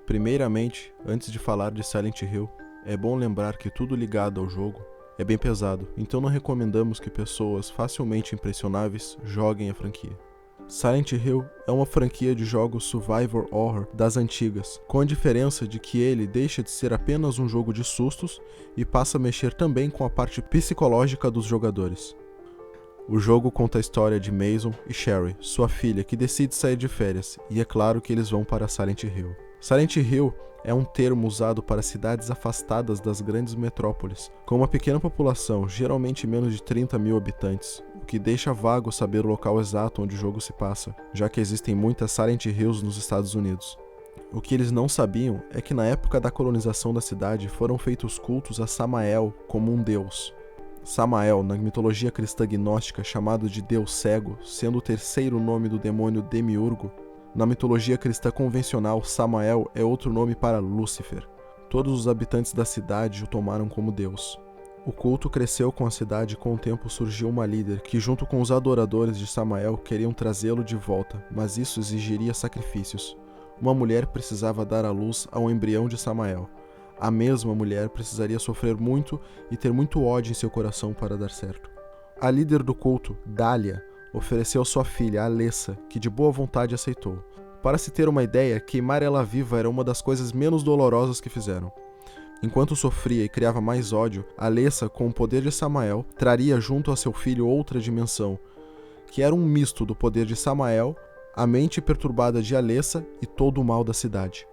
Primeiramente, antes de falar de Silent Hill, é bom lembrar que tudo ligado ao jogo é bem pesado, então não recomendamos que pessoas facilmente impressionáveis joguem a franquia. Silent Hill é uma franquia de jogos survival horror das antigas, com a diferença de que ele deixa de ser apenas um jogo de sustos e passa a mexer também com a parte psicológica dos jogadores. O jogo conta a história de Mason e Sherry, sua filha, que decide sair de férias, e é claro que eles vão para Silent Hill. Silent Hill é um termo usado para cidades afastadas das grandes metrópoles, com uma pequena população, geralmente menos de 30 mil habitantes, o que deixa vago saber o local exato onde o jogo se passa, já que existem muitas Silent Hills nos Estados Unidos. O que eles não sabiam é que na época da colonização da cidade foram feitos cultos a Samael como um deus. Samael, na mitologia cristã gnóstica, chamado de Deus Cego, sendo o terceiro nome do demônio Demiurgo. Na mitologia cristã convencional, Samael é outro nome para Lúcifer. Todos os habitantes da cidade o tomaram como Deus. O culto cresceu com a cidade e com o tempo surgiu uma líder que, junto com os adoradores de Samael, queriam trazê-lo de volta, mas isso exigiria sacrifícios. Uma mulher precisava dar à luz a um embrião de Samael. A mesma mulher precisaria sofrer muito e ter muito ódio em seu coração para dar certo. A líder do culto, Dália, ofereceu sua filha, Alessa, que de boa vontade aceitou. Para se ter uma ideia, queimar ela viva era uma das coisas menos dolorosas que fizeram. Enquanto sofria e criava mais ódio, Alessa, com o poder de Samael, traria junto a seu filho outra dimensão, que era um misto do poder de Samael, a mente perturbada de Alessa e todo o mal da cidade.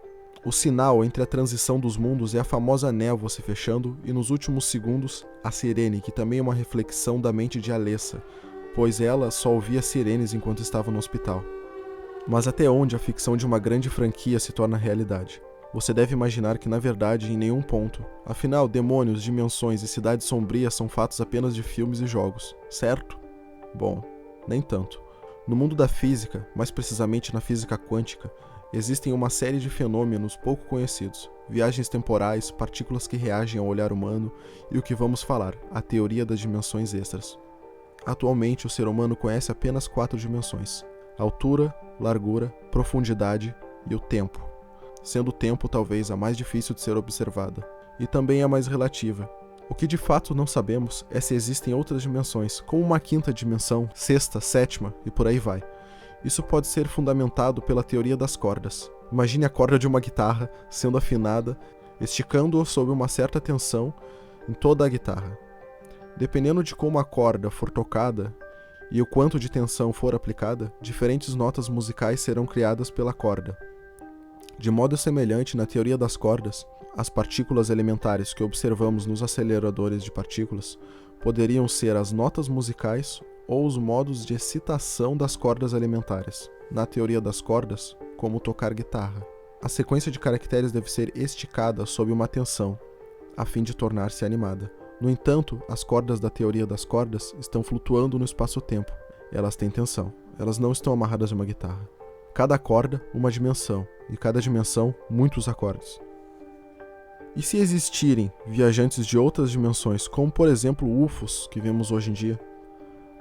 O sinal entre a transição dos mundos é a famosa névoa se fechando e, nos últimos segundos, a sirene, que também é uma reflexão da mente de Alessa, pois ela só ouvia sirenes enquanto estava no hospital. Mas até onde a ficção de uma grande franquia se torna realidade? Você deve imaginar que, na verdade, em nenhum ponto. Afinal, demônios, dimensões e cidades sombrias são fatos apenas de filmes e jogos, certo? Bom, nem tanto. No mundo da física, mais precisamente na física quântica, existem uma série de fenômenos pouco conhecidos, viagens temporais, partículas que reagem ao olhar humano e o que vamos falar, a teoria das dimensões extras. Atualmente, o ser humano conhece apenas 4 dimensões: altura, largura, profundidade e o tempo, sendo o tempo talvez a mais difícil de ser observada, e também a mais relativa. O que de fato não sabemos é se existem outras dimensões, como uma 5ª dimensão, 6ª, 7ª e por aí vai. Isso pode ser fundamentado pela teoria das cordas. Imagine a corda de uma guitarra sendo afinada, esticando-a sob uma certa tensão em toda a guitarra. Dependendo de como a corda for tocada e o quanto de tensão for aplicada, diferentes notas musicais serão criadas pela corda. De modo semelhante, na teoria das cordas, as partículas elementares que observamos nos aceleradores de partículas poderiam ser as notas musicais ou os modos de excitação das cordas elementares. Na teoria das cordas, como tocar guitarra. A sequência de caracteres deve ser esticada sob uma tensão, a fim de tornar-se animada. No entanto, as cordas da teoria das cordas estão flutuando no espaço-tempo. Elas têm tensão. Elas não estão amarradas a uma guitarra. Cada corda, uma dimensão, e cada dimensão, muitos acordes. E se existirem viajantes de outras dimensões, como por exemplo UFOs que vemos hoje em dia?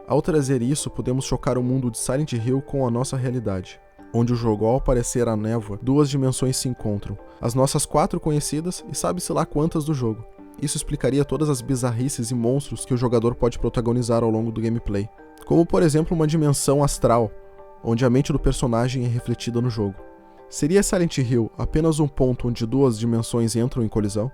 Ao trazer isso, podemos chocar o mundo de Silent Hill com a nossa realidade, onde o jogo, ao aparecer a névoa, 2 dimensões se encontram, as nossas 4 conhecidas e sabe-se lá quantas do jogo. Isso explicaria todas as bizarrices e monstros que o jogador pode protagonizar ao longo do gameplay, como por exemplo uma dimensão astral, onde a mente do personagem é refletida no jogo. Seria Silent Hill apenas um ponto onde 2 dimensões entram em colisão?